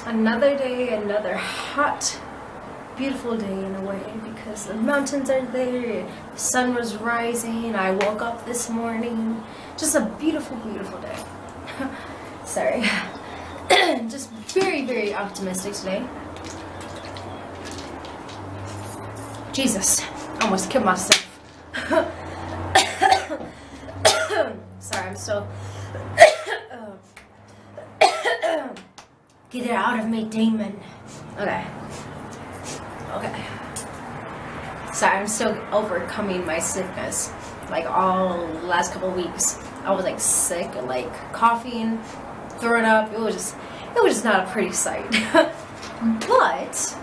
another day, another hot, beautiful day in a way, because the mountains are there, the sun was rising, I woke up this morning. Just a beautiful, beautiful day. Sorry. Just very, very optimistic today. Jesus, I almost killed myself. Sorry, I'm so... Get it out of me, demon. Okay. Sorry, I'm still overcoming my sickness. Like all the last couple of weeks, I was like sick, like coughing, throwing up. It was just not a pretty sight. But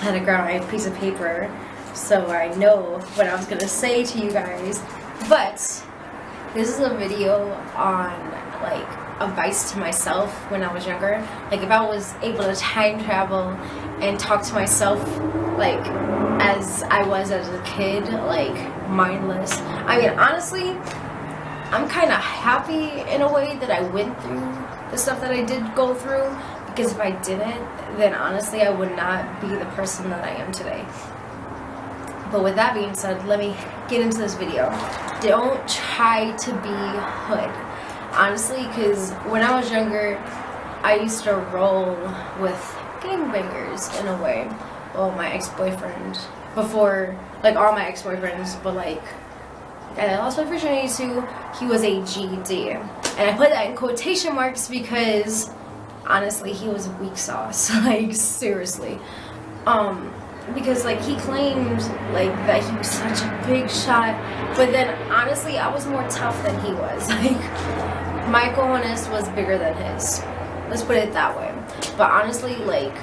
I had to grab my piece of paper so I know what I was gonna say to you guys. But this is a video on like advice to myself when I was younger. Like if I was able to time travel and talk to myself like as I was as a kid, like mindless. I mean, honestly, I'm kind of happy in a way that I went through the stuff that I did go through, because if I didn't, then honestly I would not be the person that I am today. But with that being said, let me get into this video. Don't try to be hood. Honestly, because when I was younger, I used to roll with gangbangers in a way. Well, my ex-boyfriend. Before, like all my ex-boyfriends, but like, I lost my virginity to, he was a GD. And I put that in quotation marks because, honestly, he was weak sauce. Like, seriously. Because like he claimed like that he was such a big shot, but then honestly I was more tough than he was. Like my cojones was bigger than his. Let's put it that way. But honestly, like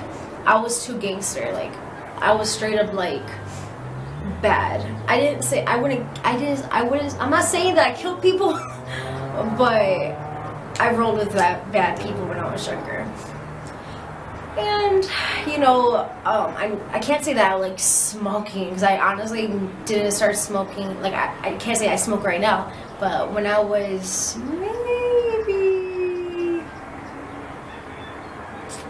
I was too gangster. Like I was straight up like bad. I'm not saying that I killed people, but I rolled with bad people when I was younger. And you know, I can't say that I like smoking, because I honestly didn't start smoking. Like I can't say I smoke right now, but when I was maybe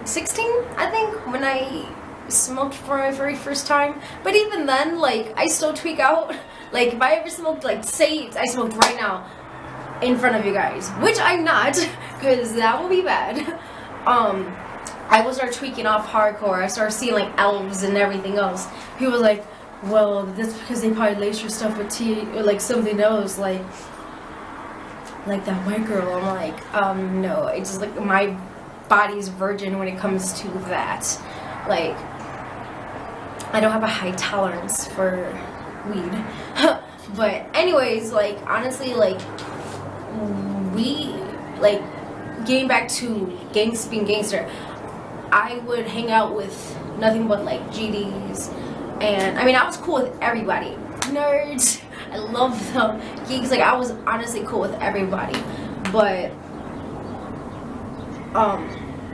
16, I think, when I smoked for my very first time. But even then, like I still tweak out. Like if I ever smoked, like say I smoked right now in front of you guys, which I'm not, because that will be bad. I will start tweaking off hardcore. I started seeing like elves and everything else. People were like, well, that's because they probably lace your stuff with tea or like something else, like that white girl. I'm like, no, it's just like my body's virgin when it comes to that. Like, I don't have a high tolerance for weed. But anyways, like honestly, like getting back to being gangster, I would hang out with nothing but like GDs, and I mean I was cool with everybody. Nerds, I love them. Geeks, like I was honestly cool with everybody. But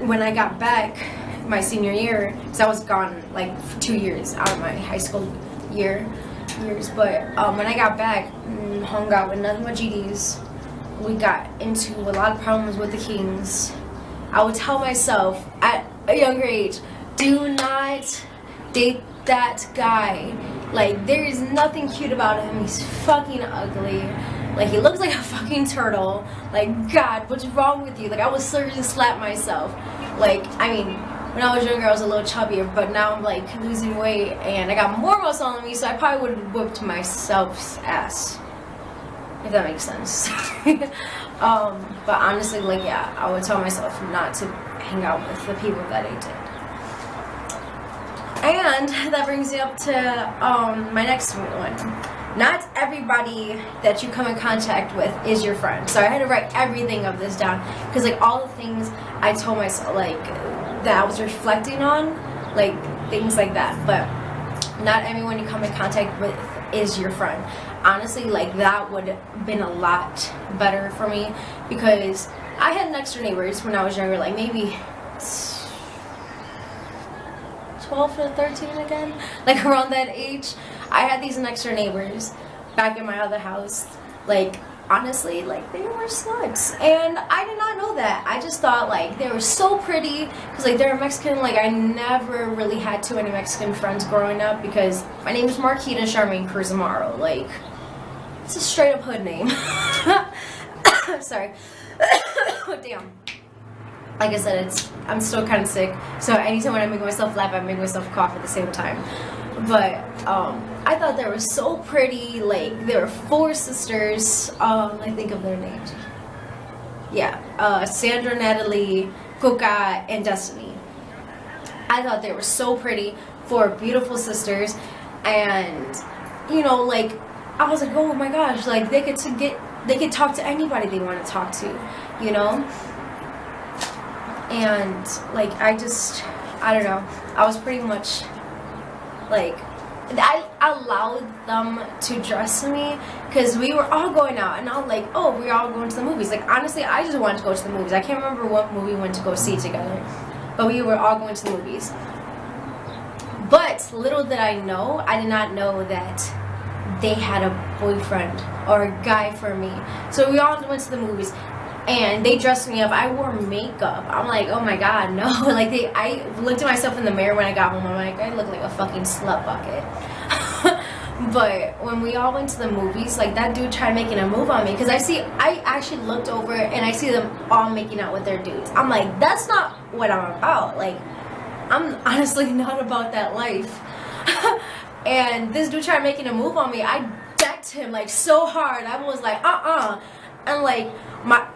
when I got back my senior year, because I was gone like for 2 years out of my high school years, but when I got back, hung out with nothing but GDs. We got into a lot of problems with the Kings. I would tell myself at a younger age, do not date that guy. Like, there is nothing cute about him. He's fucking ugly. Like, he looks like a fucking turtle. Like, God, what's wrong with you? Like, I would seriously slap myself. Like, I mean, when I was younger, I was a little chubbier, but now I'm like losing weight and I got more muscle on me, so I probably would have whooped myself's ass, if that makes sense. But honestly, like, yeah, I would tell myself not to hang out with the people that I did. And that brings me up to my next one. Not everybody that you come in contact with is your friend. So I had to write everything of this down, because like all the things I told myself, like that I was reflecting on, like things like that. But not everyone you come in contact with is your friend. Honestly, like that would have been a lot better for me, because I had next door neighbors when I was younger, like maybe 12 to 13 again, like around that age. I had these next door neighbors back in my other house. Like honestly, like, they were sluts, and I did not know that. I just thought, like, they were so pretty, because, like, they're Mexican. Like, I never really had too many Mexican friends growing up, because my name is Markitah Charmaine Cruz Amaro. Like, it's a straight up hood name. Sorry. Damn. Like I said, I'm still kind of sick, so anytime when I make myself laugh, I make myself cough at the same time. But I thought they were so pretty. Like, there were 4 sisters. I think of their names. Yeah, Sandra, Natalie, Coca, and Destiny. I thought they were so pretty, 4 beautiful sisters, and you know, like, I was like, oh my gosh, like, they could talk to anybody they want to talk to, you know. And like, I don't know, I was pretty much like, I allowed them to dress me, because we were all going out, and I was like, oh, we're all going to the movies. Like, honestly, I just wanted to go to the movies. I can't remember what movie we went to go see together, but we were all going to the movies. But little did I know, I did not know that they had a boyfriend or a guy for me. So we all went to the movies, and they dressed me up. I wore makeup. I'm like, oh my god, no. Like, I looked at myself in the mirror when I got home. I'm like, I look like a fucking slut bucket. But when we all went to the movies, like, that dude tried making a move on me, because I actually looked over and I see them all making out with their dudes. I'm like, that's not what I'm about. Like, I'm honestly not about that life. And this dude tried making a move on me. I decked him, like, so hard. I was like, and like,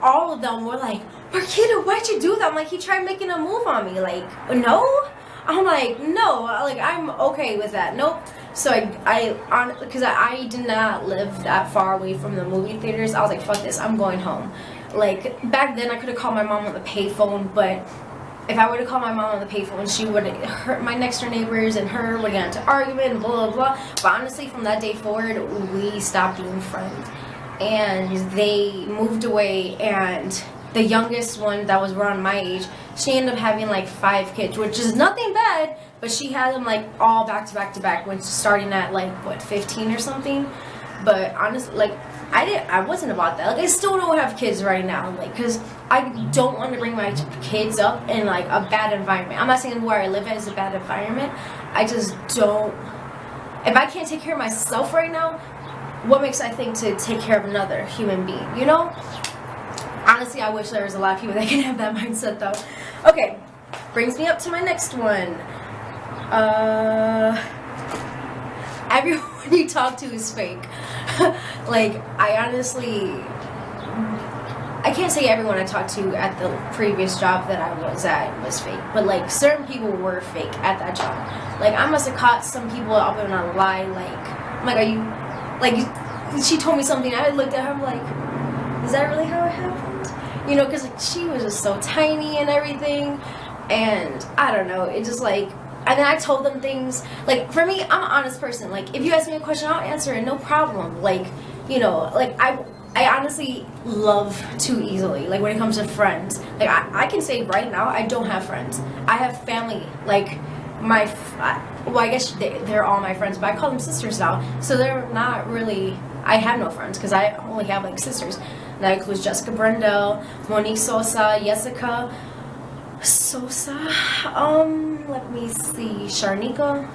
all of them were like, Markitah, why'd you do that? I'm like, he tried making a move on me. Like, no? I'm like, no, like, I'm okay with that. Nope. So because I did not live that far away from the movie theaters, I was like, fuck this, I'm going home. Like, back then I could have called my mom on the payphone, but if I were to call my mom on the payphone, she would hurt my next door neighbors, and her would get into argument and blah blah blah. But honestly, from that day forward, we stopped being friends, and they moved away. And the youngest one, that was around my age, she ended up having like 5 kids, which is nothing bad, but she had them like all back to back to back, when starting at like, what, 15 or something. But honestly, like, I wasn't about that. Like, I still don't have kids right now, like, because I don't want to bring my kids up in like a bad environment. I'm not saying where I live at is a bad environment. I just don't. If I can't take care of myself right now, what makes I think to take care of another human being, you know? Honestly, I wish there was a lot of people that can have that mindset, though. Okay, brings me up to my next one. Everyone you talk to is fake. Like, I can't say everyone I talked to at the previous job that I was at was fake, but like, certain people were fake at that job. Like, I must have caught some people up in a lie. Like, I'm like, are you, like, she told me something, I looked at her, I'm like, is that really how it happened? You know, because like, she was just so tiny and everything, and I don't know, it just like, and then I told them things. Like, for me, I'm an honest person. Like, if you ask me a question, I'll answer it, no problem. Like, you know, like, I honestly love too easily. Like, when it comes to friends, like, I can say right now, I don't have friends. I have family. Like, well, I guess they're all my friends, but I call them sisters now. So they're not really, I have no friends, because I only have, like, sisters. That includes Jessica Brendel, Monique Sosa, Jessica Sosa, let me see, Sharnika,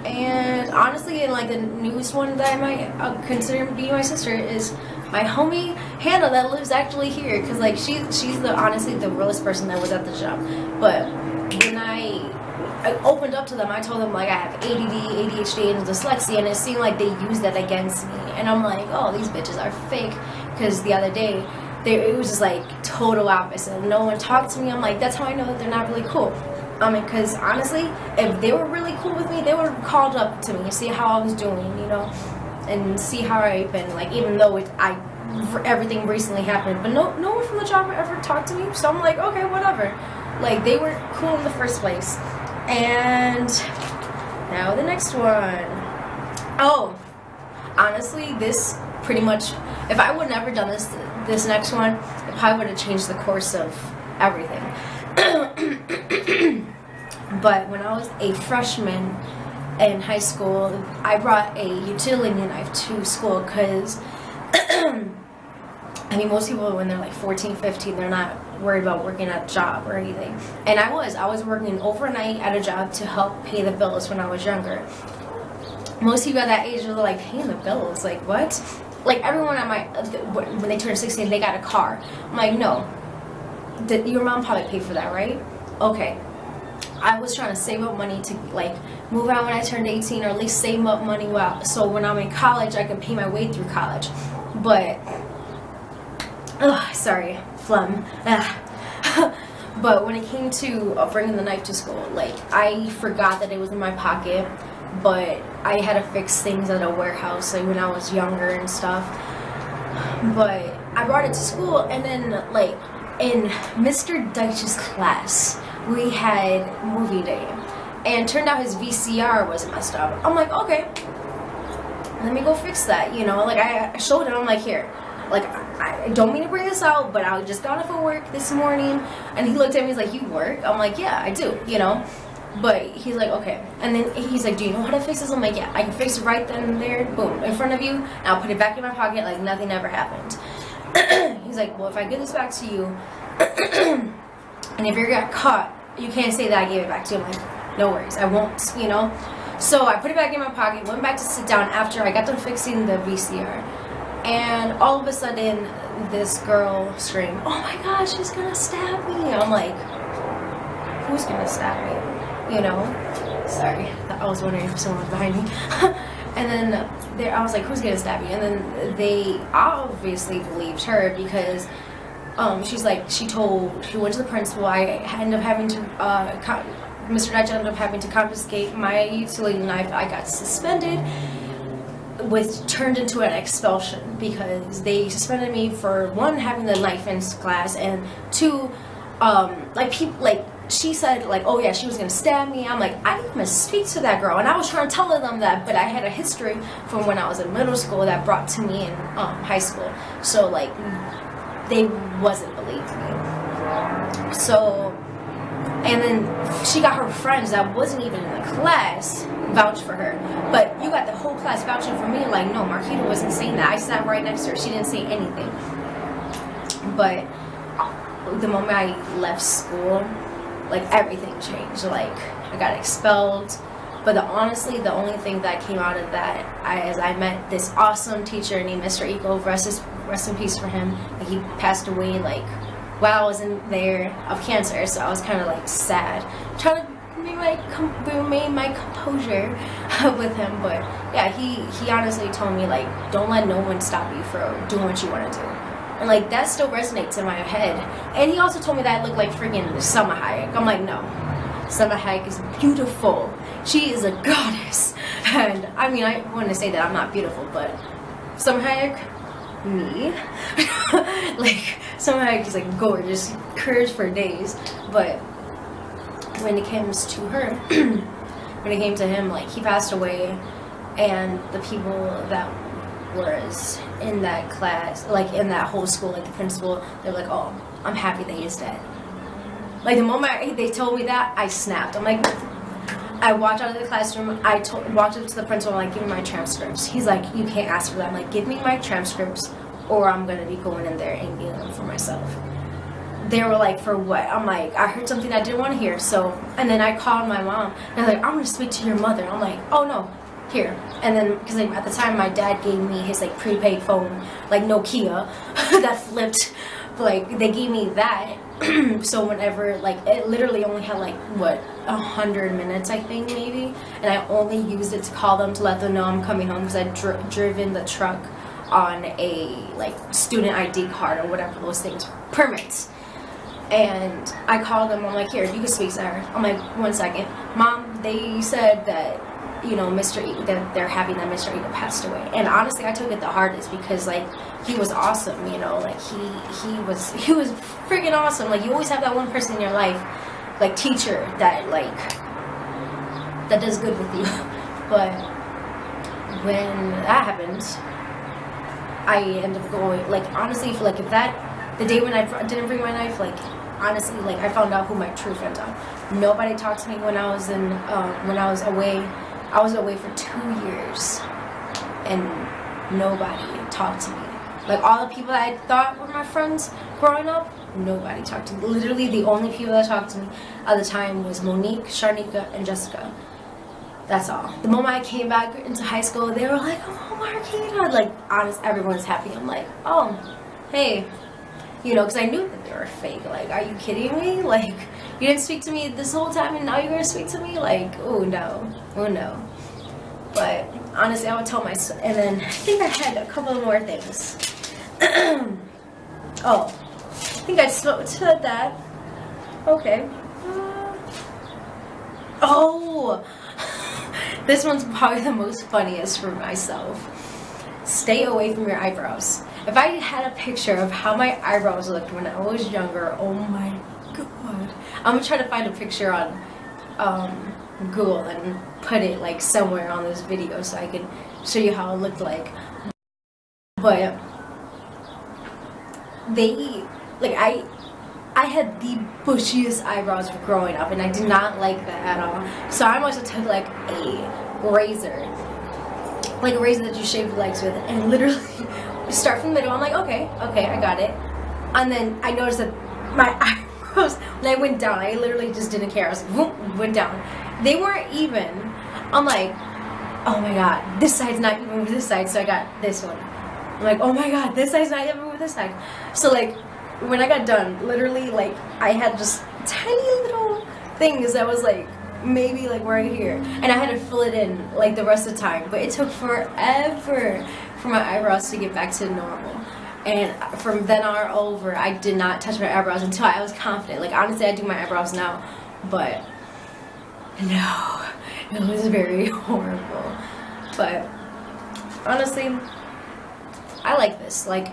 and honestly, and like the newest one that I might consider being my sister is my homie Hannah, that lives actually here, because like she's honestly the realest person that was at the job. But when I opened up to them, I told them like I have ADD, ADHD, and dyslexia, and it seemed like they used that against me, and I'm like, oh, these bitches are fake, because the other day it was just like total opposite. No one talked to me. I'm like, that's how I know that they're not really cool. Because honestly, if they were really cool with me, they would have called up to me and see how I was doing, you know, and see how I've been. Like, even though everything recently happened, but no one from the job ever talked to me. So I'm like, okay, whatever. Like, they were cool in the first place. And now the next one. Oh, honestly, this pretty much, if I would never done this next one, it probably would have changed the course of everything. But when I was a freshman in high school, I brought a utility knife to school, because I mean, most people, when they're like 14, 15, they're not worried about working at a job or anything. And I was working overnight at a job to help pay the bills when I was younger. Most people at that age are like, paying the bills? Like, what? Like, everyone at when they turn 16, they got a car. I'm like, no. Your mom probably paid for that, right? Okay. I was trying to save up money to, like, move out when I turned 18, or at least save up money so when I'm in college, I can pay my way through college. But... sorry, phlegm. But when it came to bringing the knife to school, like, I forgot that it was in my pocket, but I had to fix things at a warehouse, like, when I was younger and stuff. But I brought it to school, and then, like, in Mr. Deitch's class, we had movie day, and turned out his VCR was messed up. I'm like, okay, let me go fix that, you know? Like, I showed him, I'm like, here. Like, I don't mean to bring this out, but I just got off of work this morning, and he looked at me, he's like, you work? I'm like, yeah, I do, you know? But he's like, okay. And then he's like, do you know how to fix this? I'm like, yeah, I can fix it right then and there, boom, in front of you, and I'll put it back in my pocket like nothing ever happened. He's like, well, if I give this back to you, and if you got caught, you can't say that I gave it back to you. I'm like, no worries, I won't, you know? So I put it back in my pocket, went back to sit down after I got done fixing the VCR. And all of a sudden, this girl screamed, oh my gosh, she's gonna stab me. I'm like, who's gonna stab me? You know? Sorry, I was wondering if someone was behind me. And then I was like, who's gonna stab me? And then they obviously believed her because she went to the principal. I ended up having to, Mr. Deitch ended up having to confiscate my utility knife. I got suspended, turned into an expulsion because they suspended me for, one, having the knife in class, and two, she said, like, oh yeah, she was gonna stab me. I'm like, I didn't even speak to that girl, and I was trying to tell them that, but I had a history from when I was in middle school that brought to me in high school, so like they wasn't believing me. So, and then she got her friends that wasn't even in the class vouch for her, but you got the whole class vouching for me. Like, no, Markitah wasn't saying that. I sat right next to her. She didn't say anything. But the moment I left school, like, everything changed. Like, I got expelled. But honestly, the only thing that came out of that is I met this awesome teacher named Mr. Eco. Rest in peace for him. Like, he passed away, like, while I was in there of cancer, so I was kind of like sad, trying to remain my composure with him. But yeah, he honestly told me, like, don't let no one stop you from doing what you want to do, and like that still resonates in my head. And he also told me that I look like freaking Salma Hayek. I'm like, no, Salma Hayek is beautiful. She is a goddess. And I mean, I want to say that I'm not beautiful, but Salma Hayek, me. Like, Salma Hayek is like gorgeous, courage for days. But when it comes to her, when it came to him, like, he passed away, and the people that was in that class, like in that whole school, like the principal, they're like, oh, I'm happy that he's dead. Like, the moment they told me that, I snapped. I'm like, I walked out of the classroom, walked up to the principal, I'm like, give me my transcripts. He's like, you can't ask for that. I'm like, give me my transcripts, or I'm gonna be going in there and getting them for myself. They were like, for what? I'm like, I heard something I didn't want to hear. So, and then I called my mom, and they're like, I'm gonna speak to your mother. I'm like, oh no, here. And then, because like, at the time my dad gave me his like prepaid phone, like Nokia, that flipped. Like, they gave me that. So whenever, like, it literally only had like, what, 100 minutes, I think, maybe, and I only used it to call them to let them know I'm coming home, because I'd driven the truck on a like student ID card or whatever those things, permits. And I called them, I'm like, here, you can speak to her. I'm like, 1 second, Mom, they said that, you know, that they're happy that Mr. Eagle passed away. And honestly, I took it the hardest, because like, he was awesome, you know, like he was freaking awesome. Like, you always have that one person in your life, like teacher, that like, that does good with you. But when that happened, I ended up going, like, honestly, like, if that, the day when I didn't bring my knife, like, honestly, like, I found out who my true friends are. Nobody talked to me when I was away. I was away for 2 years, and nobody talked to me. Like all the people that I thought were my friends growing up, nobody talked to me. Literally the only people that talked to me at the time was Monique, Sharnika, and Jessica. That's all. The moment I came back into high school, they were like, oh, Markitah. Like, honest, everyone's happy. I'm like, oh, hey. You know, because I knew that they were fake. Like, are you kidding me? Like, you didn't speak to me this whole time and now you're going to speak to me? Like, oh, no. Oh, no. But, honestly, I would tell myself. And then I think I had a couple more things. Oh, I think I said that. Okay. Oh, this one's probably the most funniest for myself. Stay away from your eyebrows. If I had a picture of how my eyebrows looked when I was younger, oh my god. I'm gonna try to find a picture on Google and put it like somewhere on this video so I can show you how it looked like. But I had the bushiest eyebrows growing up, and I did not like that at all. So I must have took like a razor that you shave your legs with, and literally start from the middle. I'm like, okay, I got it. And then I noticed that my eyebrows, when I went down, I literally just didn't care. I was like, whoop, went down. They weren't even. I'm like, oh my god, this side's not even with this side, so I got this one. I'm like, oh my god, this side's not even with this side. So like, when I got done, literally, like, I had just tiny little things that was like maybe like right here, and I had to fill it in like the rest of the time. But it took forever for my eyebrows to get back to normal. And from then on over, I did not touch my eyebrows until I was confident. Like, honestly, I do my eyebrows now, but no, it was very horrible. But honestly, I like this. Like,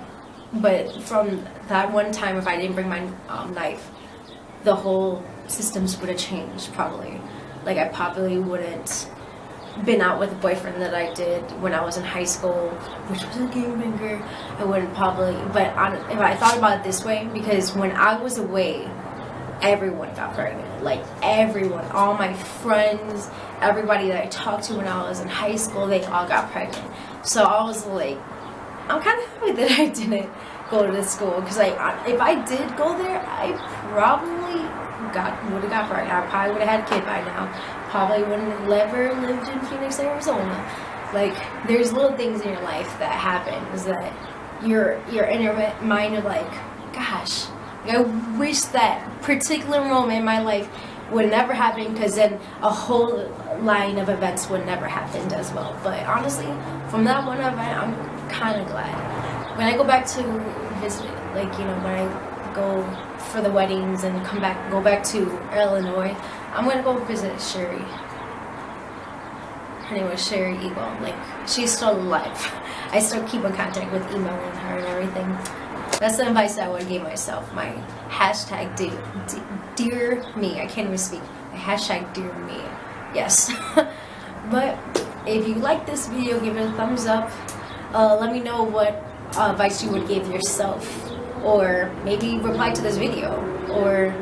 but from that one time, if I didn't bring my knife, the whole systems would have changed probably. Like, I probably wouldn't been out with a boyfriend that I did when I was in high school, which was a gangbanger. I wouldn't probably, but if I thought about it this way, because when I was away, everyone got pregnant. Like, everyone, all my friends, everybody that I talked to when I was in high school, they all got pregnant. So I was like, I'm kind of happy that I didn't go to this school, because if I did go there, I probably would have got pregnant. I probably would have had a kid by now. Probably wouldn't have ever lived in Phoenix, Arizona. Like, there's little things in your life that happen, is that you're in your mind of like, gosh, I wish that particular moment in my life would never happen, because then a whole line of events would never happen as well. But honestly, from that one event, I'm kind of glad. When I go back to visit, like, you know, when I go for the weddings and go back to Illinois, I'm gonna go visit Sherry. Her name was Sherry Eagle. Like, she's still alive. I still keep in contact with emailing her and everything. That's the advice that I would have gave myself. My hashtag dear me. I can't even speak. My hashtag dear me. Yes. But if you like this video, give it a thumbs up. Let me know what advice you would give yourself, or maybe reply to this video, or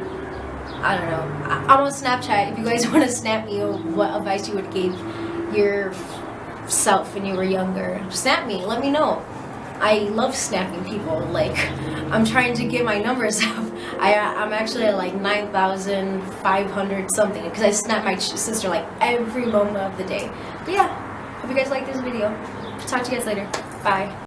I don't know. I'm on Snapchat. If you guys want to snap me what advice you would give yourself when you were younger, snap me. Let me know. I love snapping people. Like, I'm trying to get my numbers up. I'm actually at like 9,500 something, because I snap my sister like every moment of the day. But yeah, hope you guys like this video. Talk to you guys later. Bye.